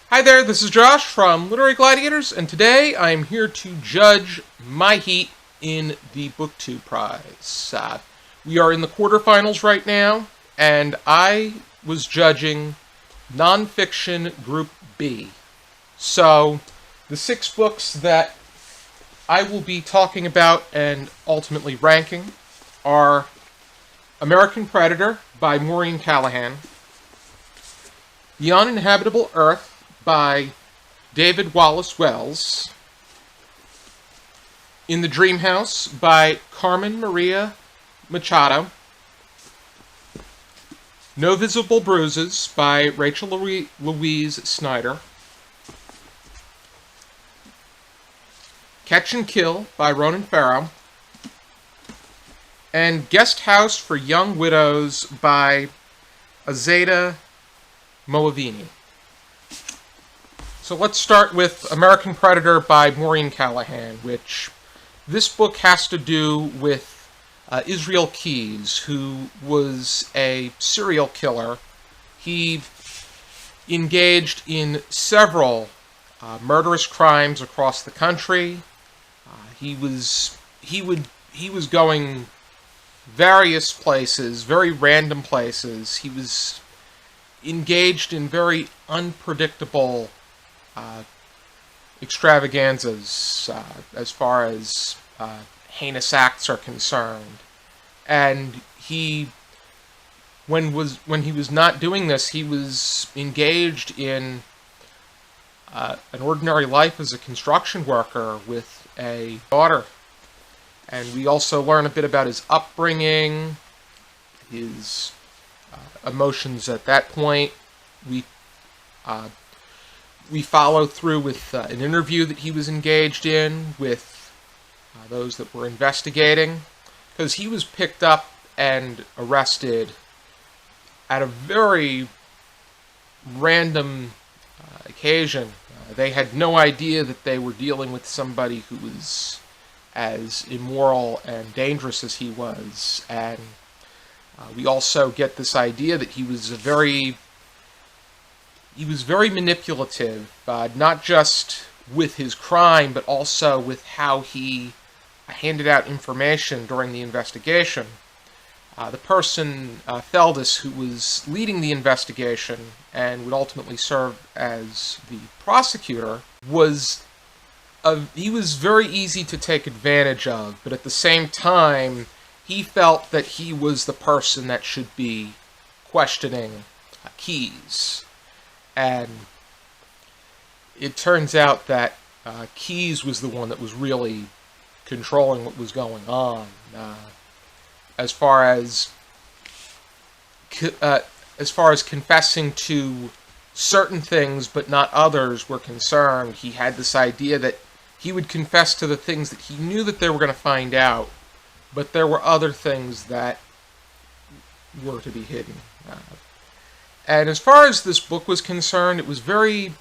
Hi there, this is Josh from Literary Gladiators, and today I'm here to judge my heat in the Booktube Prize. We are in the quarterfinals right now, and I was judging Nonfiction Group B. So, the 6 books that I will be talking about and ultimately ranking are American Predator by Maureen Callahan, The Uninhabitable Earth by David Wallace-Wells, In the Dreamhouse by Carmen Machado, No Visible Bruises by Rachel Louise Snyder, Catch and Kill by Ronan Farrow, and Guest House for Young Widows by Azadeh Moaveni. So let's start with American Predator by Maureen Callahan, which this book has to do with Israel Keyes, who was a serial killer. He engaged in several murderous crimes across the country. He was going various places, very random places. He was engaged in very unpredictable extravaganzas as far as heinous acts are concerned. And when he was not doing this, he was engaged in an ordinary life as a construction worker with a daughter. And we also learn a bit about his upbringing, his emotions at that point. We follow through with an interview that he was engaged in with those that were investigating, because he was picked up and arrested at a very random occasion. They had no idea that they were dealing with somebody who was as immoral and dangerous as he was, and we also get this idea that he was very manipulative, not just with his crime, but also with how he handed out information during the investigation. The person, Feldis, who was leading the investigation and would ultimately serve as the prosecutor, he was very easy to take advantage of, but at the same time, he felt that he was the person that should be questioning Keyes. And it turns out that Keyes was the one that was really controlling what was going on. As far as confessing to certain things but not others were concerned, he had this idea that he would confess to the things that he knew that they were going to find out, but there were other things that were to be hidden. And as far as this book was concerned, it was very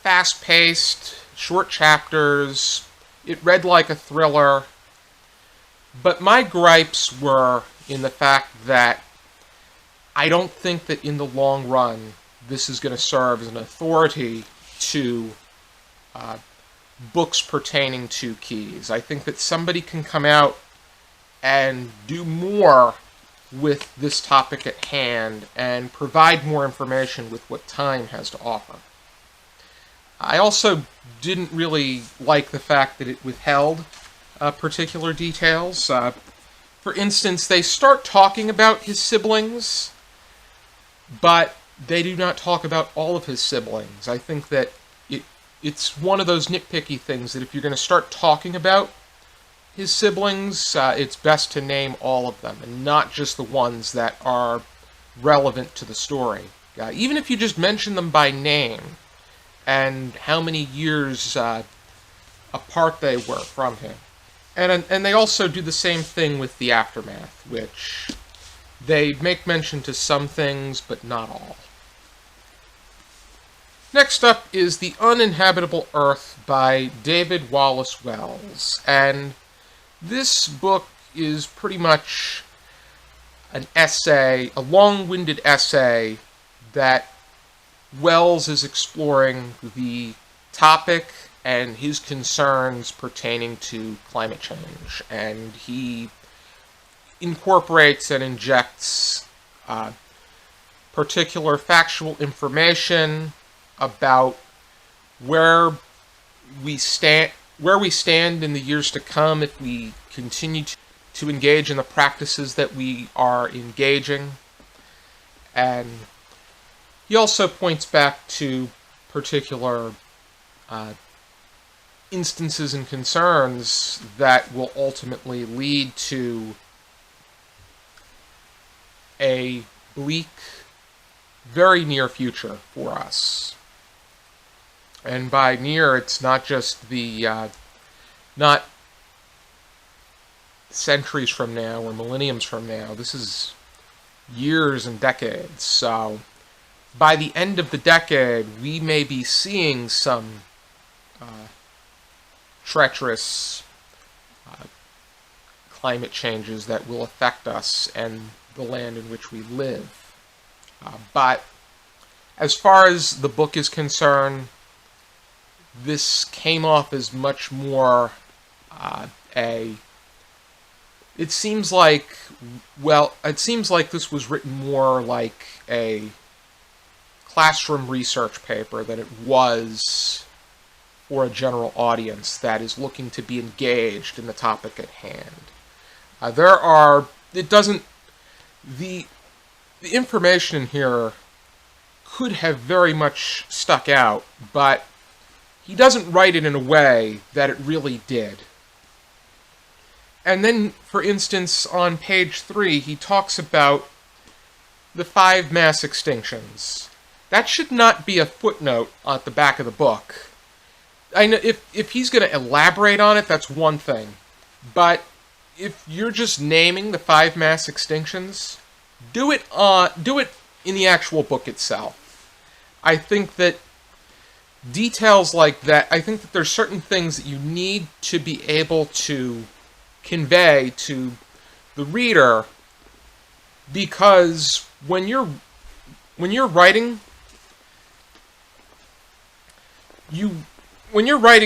fast-paced, short chapters. It read like a thriller. But my gripes were in the fact that I don't think that in the long run this is going to serve as an authority to books pertaining to Keyes. I think that somebody can come out and do more with this topic at hand and provide more information with what time has to offer. I also didn't really like the fact that it withheld particular details. For instance, they start talking about his siblings, but they do not talk about all of his siblings. I think that it's one of those nitpicky things that if you're going to start talking about his siblings, it's best to name all of them, and not just the ones that are relevant to the story. Even if you just mention them by name, and how many years apart they were from him. And they also do the same thing with the aftermath, which they make mention to some things, but not all. Next up is The Uninhabitable Earth by David Wallace-Wells, and this book is pretty much an essay, a long-winded essay that Wells is exploring the topic and his concerns pertaining to climate change, and he incorporates and injects particular factual information about where we stand in the years to come if we continue to engage in the practices that we are engaging. And he also points back to particular instances and concerns that will ultimately lead to a bleak, very near future for us. And by near, it's not just not centuries from now or millenniums from now. This is years and decades. So by the end of the decade, we may be seeing some treacherous climate changes that will affect us and the land in which we live. But as far as the book is concerned, this came off as much more it seems like this was written more like a classroom research paper than it was for a general audience that is looking to be engaged in the topic at hand. The information in here could have very much stuck out, but he doesn't write it in a way that it really did. And then, for instance, on page 3, he talks about the 5 mass extinctions. That should not be a footnote at the back of the book. I know if he's going to elaborate on it, that's one thing. But if you're just naming the 5 mass extinctions, do it in the actual book itself. I think that details like that, I think that there's certain things that you need to be able to convey to the reader, because when you're writing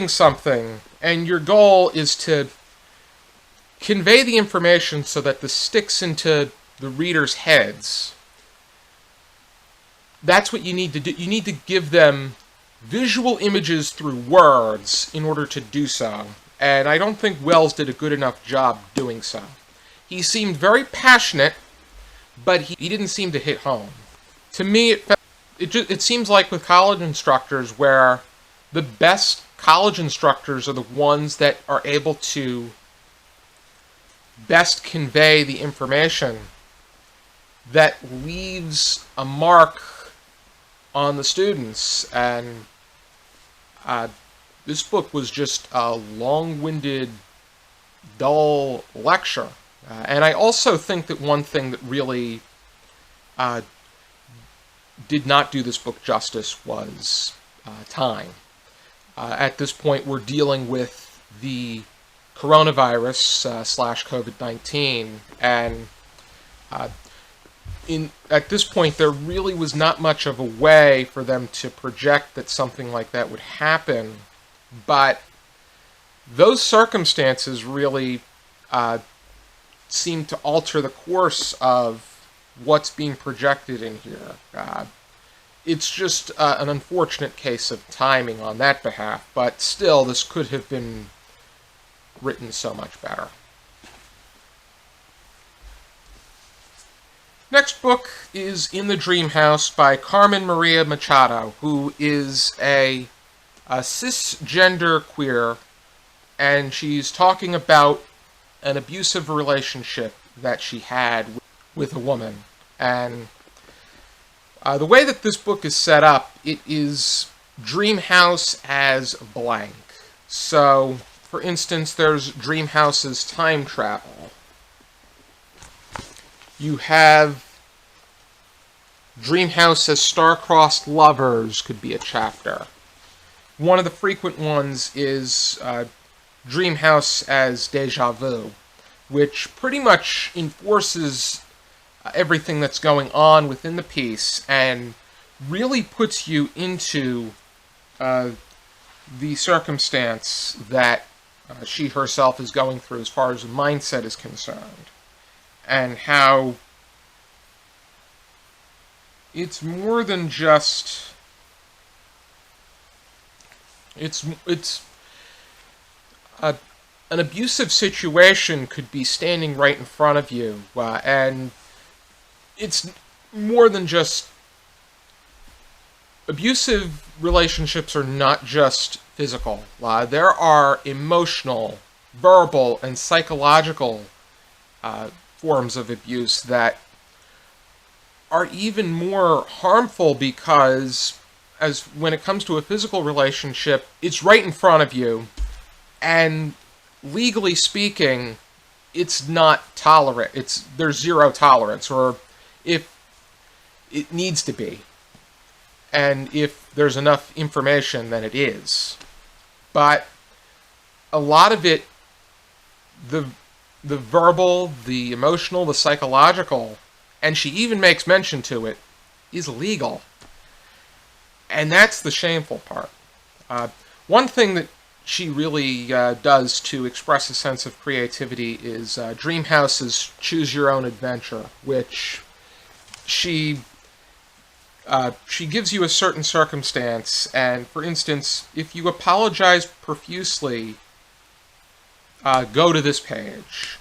something and your goal is to convey the information so that this sticks into the reader's heads, that's what you need to do. You need to give them visual images through words in order to do so. And I don't think Wells did a good enough job doing so. He seemed very passionate, but he didn't seem to hit home. To me, it seems like with college instructors, where the best college instructors are the ones that are able to best convey the information that leaves a mark on the students. And this book was just a long-winded, dull lecture. And I also think that one thing that really did not do this book justice was time. At this point, we're dealing with the coronavirus / COVID-19, and at this point, there really was not much of a way for them to project that something like that would happen. But those circumstances really seem to alter the course of what's being projected in here. It's just an unfortunate case of timing on that behalf, but still, this could have been written so much better. Next book is In the Dreamhouse by Carmen Maria Machado, who is a cisgender queer, and she's talking about an abusive relationship that she had with a woman. And the way that this book is set up, it is Dreamhouse as blank. So, for instance, there's Dreamhouse's time travel. You have Dreamhouse as star-crossed lovers could be a chapter. One of the frequent ones is Dreamhouse as déjà vu, which pretty much enforces everything that's going on within the piece and really puts you into the circumstance that she herself is going through as far as the mindset is concerned, and how it's more than just it's an abusive situation could be standing right in front of you, and it's more than just abusive relationships are not just physical. There are emotional, verbal, and psychological forms of abuse that are even more harmful because, as when it comes to a physical relationship, it's right in front of you, and legally speaking, it's not tolerant. There's zero tolerance, or if it needs to be. And if there's enough information, then it is. But a lot of it, the verbal, the emotional, the psychological, and she even makes mention to it, is illegal. And that's the shameful part. One thing that she really does to express a sense of creativity is Dreamhouse's Choose Your Own Adventure, which she gives you a certain circumstance, and for instance, if you apologize profusely, go to this page.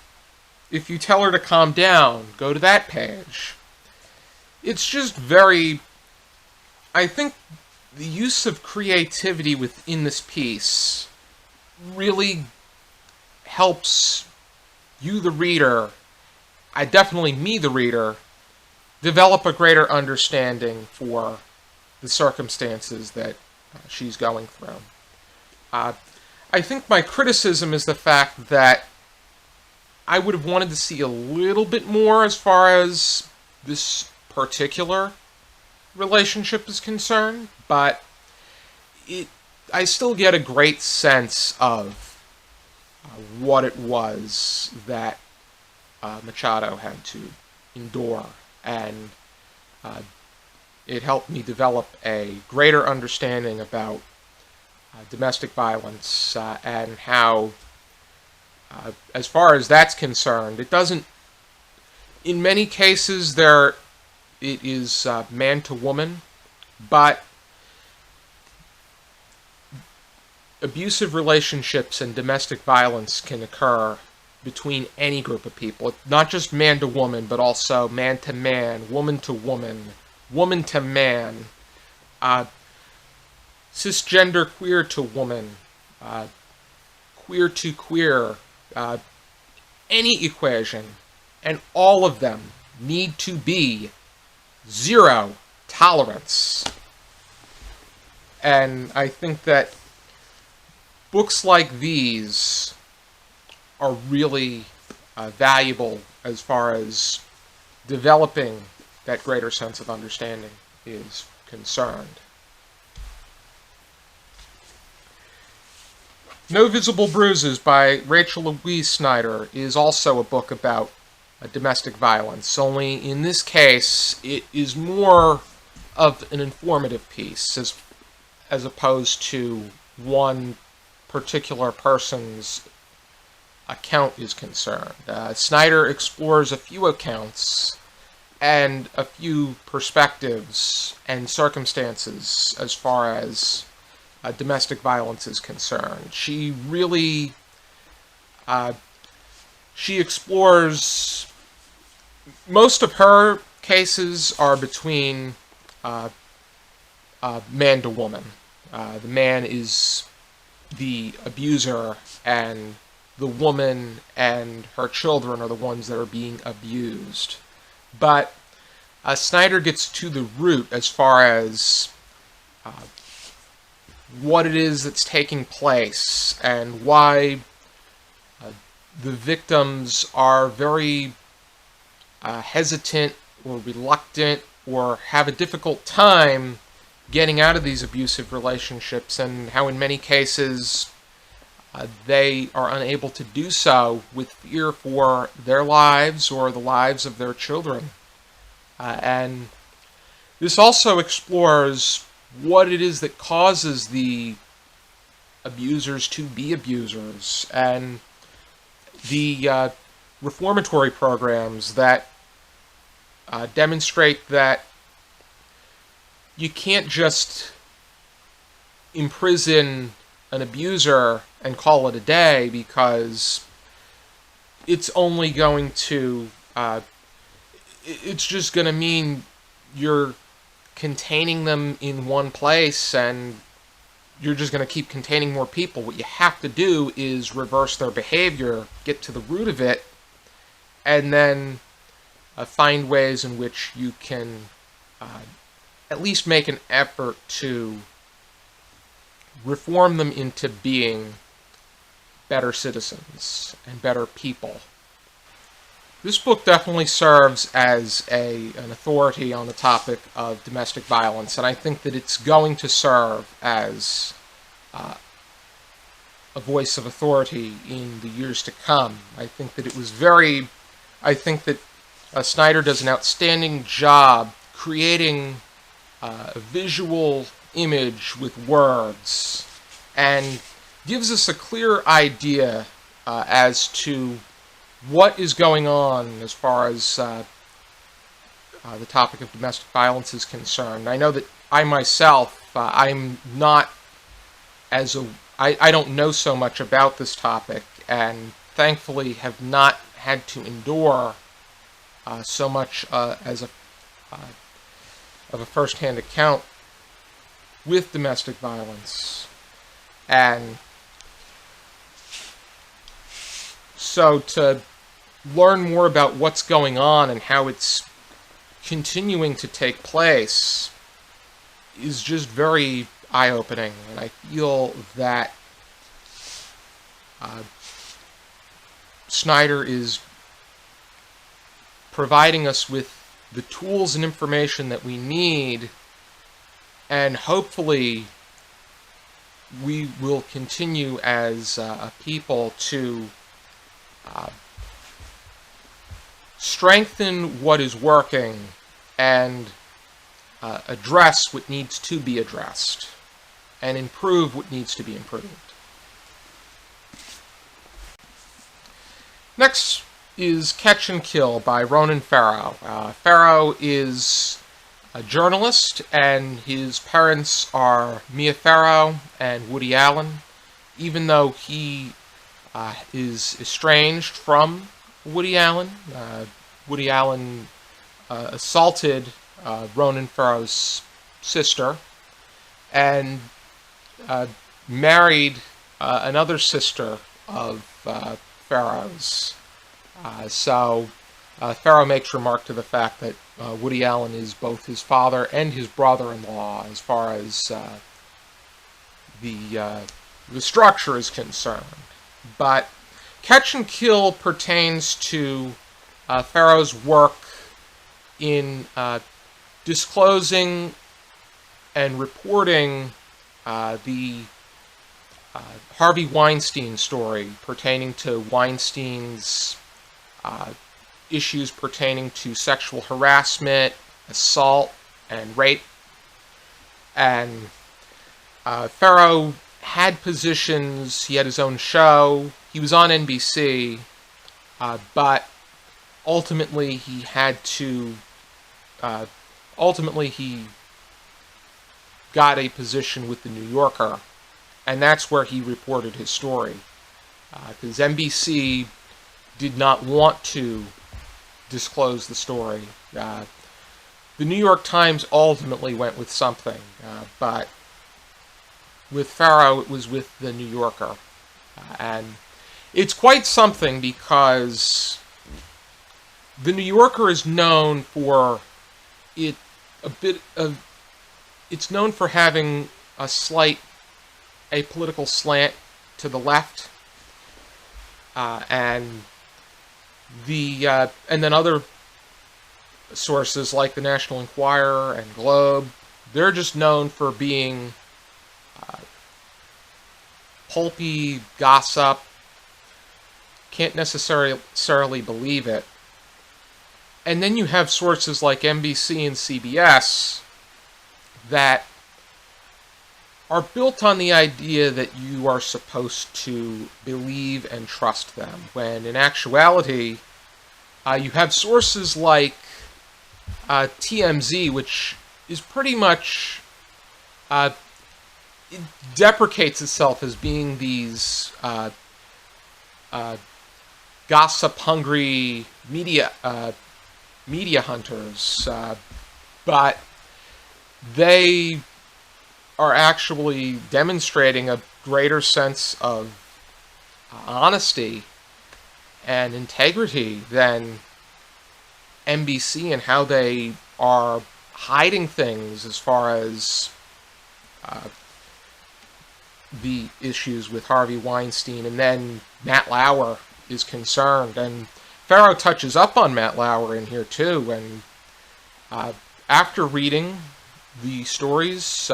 If you tell her to calm down, go to that page. It's just very... I think the use of creativity within this piece really helps you, the reader, definitely me, the reader, develop a greater understanding for the circumstances that she's going through. I think my criticism is the fact that I would have wanted to see a little bit more as far as this particular relationship is concerned, but I still get a great sense of what it was that Machado had to endure, and it helped me develop a greater understanding about domestic violence and how, as far as that's concerned, it doesn't, in many cases it is man to woman, but abusive relationships and domestic violence can occur between any group of people. Not just man to woman, but also man to man, woman to woman, woman to man, cisgender queer to woman, queer to queer, any equation, and all of them need to be zero tolerance. And I think that books like these are really valuable as far as developing that greater sense of understanding is concerned. No Visible Bruises by Rachel Louise Snyder is also a book about domestic violence, only in this case it is more of an informative piece as opposed to one particular person's account is concerned. Snyder explores a few accounts and a few perspectives and circumstances as far as domestic violence is concerned. She really she explores, most of her cases are between man to woman. The man is the abuser, and the woman and her children are the ones that are being abused. But Snyder gets to the root as far as what it is that's taking place and why the victims are very hesitant or reluctant or have a difficult time getting out of these abusive relationships, and how in many cases they are unable to do so with fear for their lives or the lives of their children. And This also explores what it is that causes the abusers to be abusers, and the reformatory programs that demonstrate that you can't just imprison an abuser and call it a day, because it's only going to, it's just going to mean you're containing them in one place and you're just going to keep containing more people. What you have to do is reverse their behavior, get to the root of it, and then find ways in which you can at least make an effort to reform them into being better citizens and better people. This book definitely serves as an authority on the topic of domestic violence, and I think that it's going to serve as a voice of authority in the years to come. I think that Snyder does an outstanding job creating a visual image with words, and gives us a clear idea as to what is going on as far as the topic of domestic violence is concerned. I know that I myself, I'm not I don't know so much about this topic, and thankfully have not had to endure so much of a first-hand account with domestic violence. And so to learn more about what's going on and how it's continuing to take place is just very eye-opening, and I feel that Snyder is providing us with the tools and information that we need, and hopefully we will continue as a people to strengthen what is working and address what needs to be addressed and improve what needs to be improved. Next is Catch and Kill by Ronan Farrow. Farrow is a journalist, and his parents are Mia Farrow and Woody Allen. Even though he is estranged from Woody Allen, Woody Allen assaulted Ronan Farrow's sister and married another sister of Farrow's. So Farrow makes remark to the fact that Woody Allen is both his father and his brother-in-law as far as the structure is concerned. But Catch and Kill pertains to Farrow's work in disclosing and reporting the Harvey Weinstein story pertaining to Weinstein's issues pertaining to sexual harassment, assault, and rape. And Farrow had positions, he had his own show, he was on NBC, but ultimately he got a position with the New Yorker, and that's where he reported his story. Because NBC did not want to disclose the story. The New York Times ultimately went with something, but with Farrow it was with the New Yorker. And it's quite something, because the New Yorker is known for it's known for having a political slant to the left, and then other sources like the National Enquirer and Globe, they're just known for being pulpy gossip. Can't necessarily believe it. And then you have sources like NBC and CBS that are built on the idea that you are supposed to believe and trust them, when in actuality, you have sources like TMZ, which is pretty much, it deprecates itself as being these gossip-hungry media hunters, but they are actually demonstrating a greater sense of honesty and integrity than NBC, and how they are hiding things as far as the issues with Harvey Weinstein and then Matt Lauer is concerned. And Farrow touches up on Matt Lauer in here too, and after reading the stories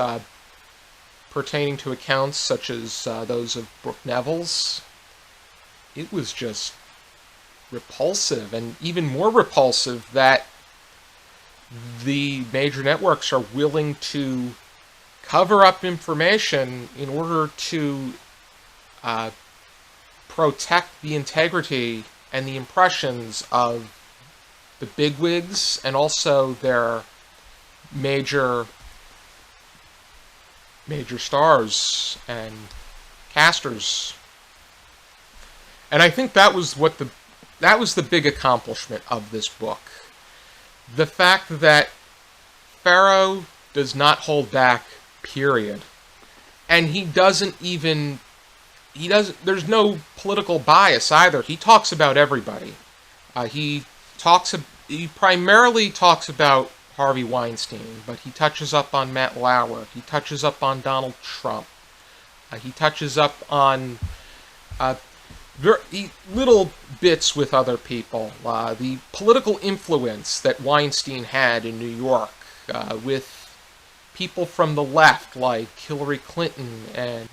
pertaining to accounts such as those of Brooke Neville's, it was just repulsive, and even more repulsive that the major networks are willing to cover up information in order to protect the integrity and the impressions of the bigwigs and also their major stars and casters. And I think that was the big accomplishment of this book. The fact that Farrow does not hold back, period. And there's no political bias either. He talks about everybody. He primarily talks about Harvey Weinstein, but he touches up on Matt Lauer. He touches up on Donald Trump. He touches up on little bits with other people. The political influence that Weinstein had in New York with people from the left like Hillary Clinton and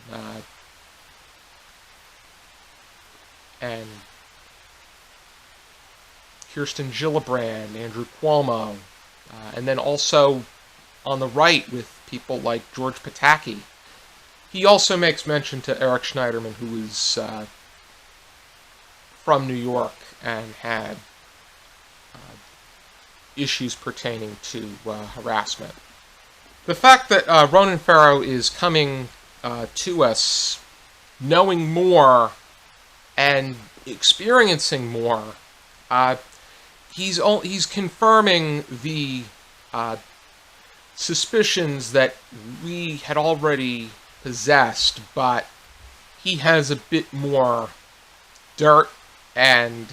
Kirsten Gillibrand, Andrew Cuomo, and then also on the right with people like George Pataki. He also makes mention to Eric Schneiderman, who is from New York and had issues pertaining to harassment. The fact that Ronan Farrow is coming to us knowing more and experiencing more, he's confirming the suspicions that we had already possessed, but he has a bit more dirt and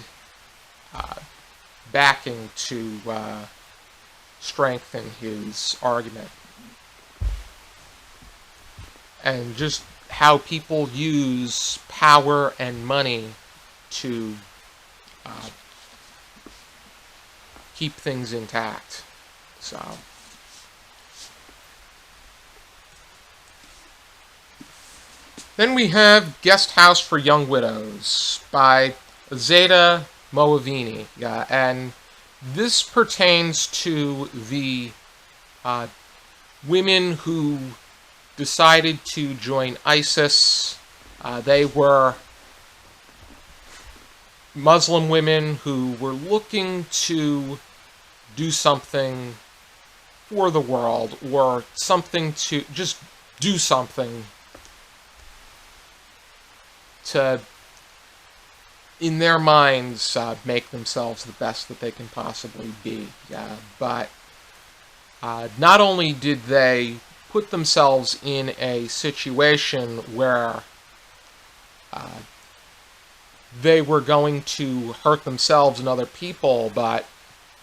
backing to strengthen his argument. And just how people use power and money to keep things intact. So then we have Guest House for Young Widows by Azadeh Moaveni, and this pertains to the women who decided to join ISIS. They were Muslim women who were looking to do something for the world, or something to just do something to, in their minds, make themselves the best that they can possibly be. But not only did they put themselves in a situation where they were going to hurt themselves and other people, but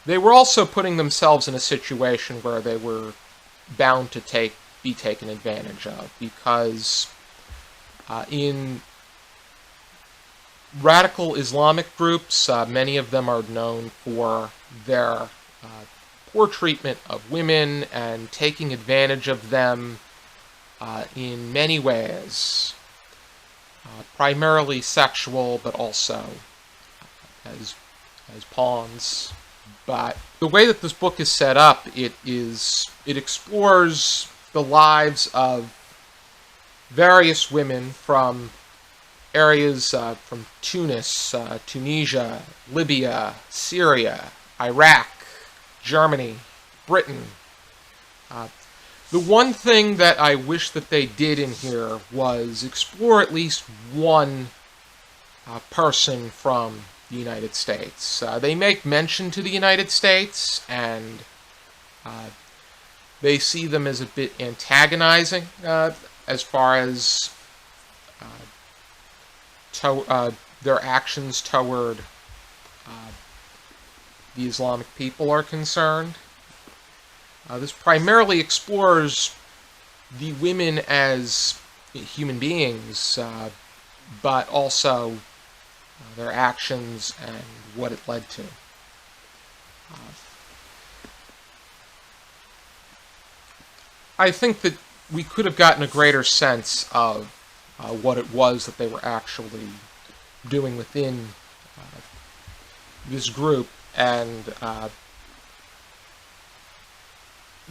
they were also putting themselves in a situation where they were bound to be taken advantage of, because in radical Islamic groups, many of them are known for their poor treatment of women and taking advantage of them in many ways, primarily sexual, but also as pawns. But the way that this book is set up, it explores the lives of various women from areas from Tunis, Tunisia, Libya, Syria, Iraq, Germany, Britain. The one thing that I wish that they did in here was explore at least one person from the United States. They make mention to the United States, and they see them as a bit antagonizing as far as their actions toward the Islamic people are concerned. This primarily explores the women as human beings, but also their actions and what it led to. I think that we could have gotten a greater sense of what it was that they were actually doing within this group, and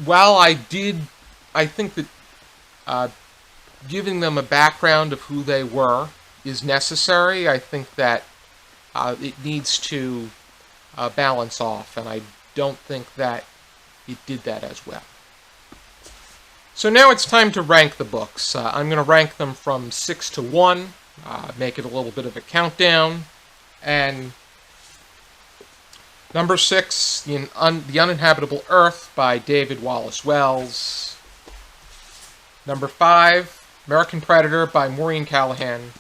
while I think that giving them a background of who they were is necessary. I think that it needs to balance off, and I don't think that it did that as well. So now it's time to rank the books. I'm going to rank them from 6 to 1, make it a little bit of a countdown, and number 6, The Uninhabitable Earth by David Wallace-Wells. Number 5, American Predator by Maureen Callahan.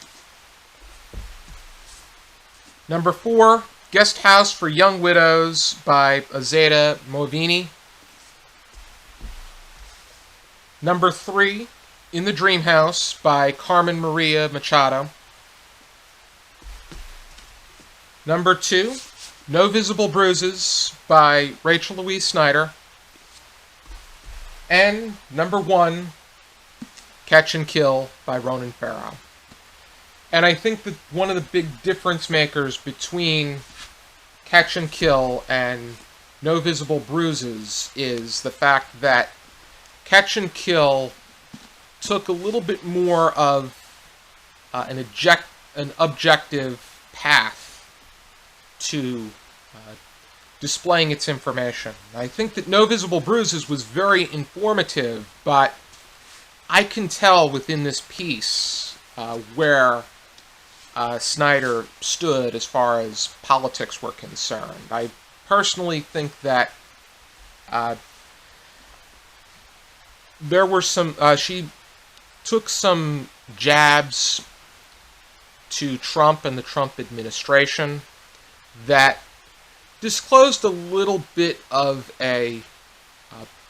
Number 4, Guest House for Young Widows by Azadeh Moaveni. Number 3, In the Dreamhouse by Carmen Machado. Number 2, No Visible Bruises by Louise Snyder. And number 1, Catch and Kill by Ronan Farrow. And I think that one of the big difference makers between Catch and Kill and No Visible Bruises is the fact that Catch and Kill took a little bit more of an objective path to displaying its information. I think that No Visible Bruises was very informative, but I can tell within this piece where Snyder stood as far as politics were concerned. I personally think that there were some, she took some jabs to Trump and the Trump administration that disclosed a little bit of a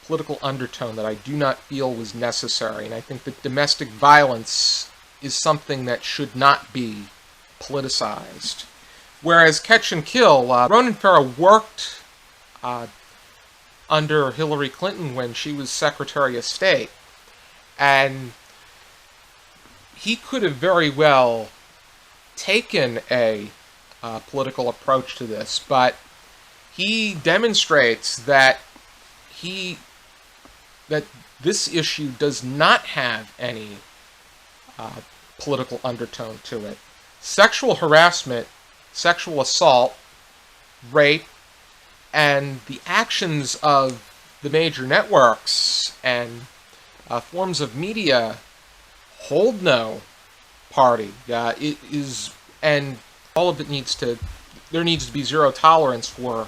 political undertone that I do not feel was necessary. And I think that domestic violence is something that should not be politicized. Whereas Catch and Kill, Ronan Farrow worked under Hillary Clinton when she was Secretary of State. And he could have very well taken a political approach to this, but he demonstrates that this issue does not have any political undertone to it. Sexual harassment, sexual assault, rape, and the actions of the major networks and forms of media hold no party. It is, and all of it there needs to be zero tolerance for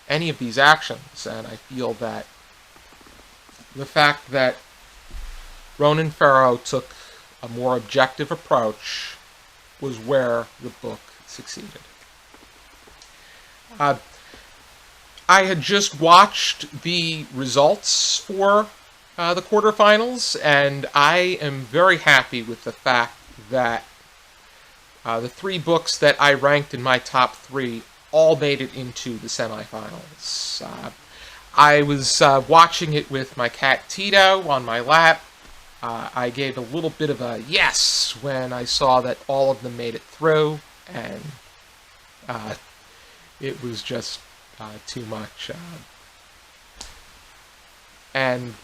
any of these actions. And I feel that the fact that Ronan Farrow took a more objective approach was where the book succeeded. I had just watched the results for the quarterfinals, and I am very happy with the fact that the 3 books that I ranked in my top 3 all made it into the semifinals. I was watching it with my cat Tito on my lap. I gave a little bit of a yes when I saw that all of them made it through, and it was just too much. And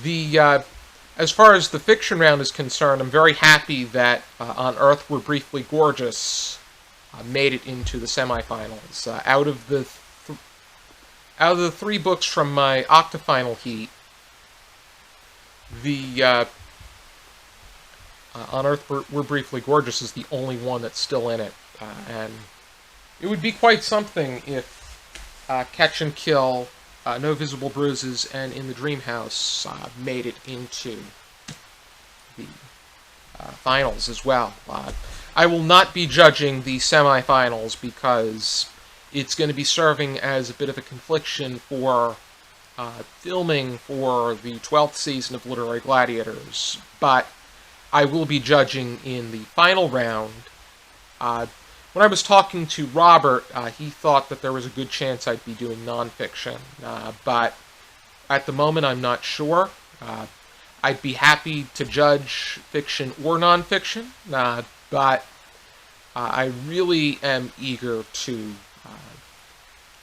As far as the fiction round is concerned, I'm very happy that On Earth We're Briefly Gorgeous made it into the semifinals. Out of the 3 books from my octafinal heat, the On Earth We're Briefly Gorgeous is the only one that's still in it. And it would be quite something if Catch and Kill, No Visible Bruises, and In the Dreamhouse made it into the finals as well. I will not be judging the semifinals because it's going to be serving as a bit of a confliction for filming for the 12th season of Literary Gladiators, but I will be judging in the final round. When I was talking to Robert, he thought that there was a good chance I'd be doing nonfiction, but at the moment I'm not sure. I'd be happy to judge fiction or nonfiction, but I really am eager to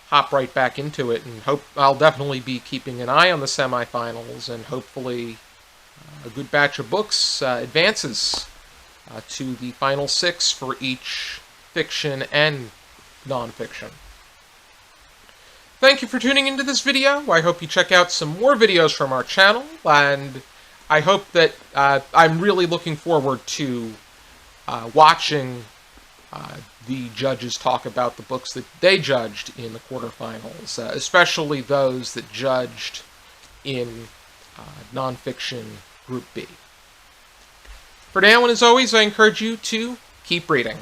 hop right back into it, and hope I'll definitely be keeping an eye on the semifinals, and hopefully a good batch of books advances to the final 6 for each fiction and nonfiction. Thank you for tuning into this video. I hope you check out some more videos from our channel, and I hope that I'm really looking forward to watching the judges talk about the books that they judged in the quarterfinals, especially those that judged in nonfiction Group B. For now, and as always, I encourage you to keep reading.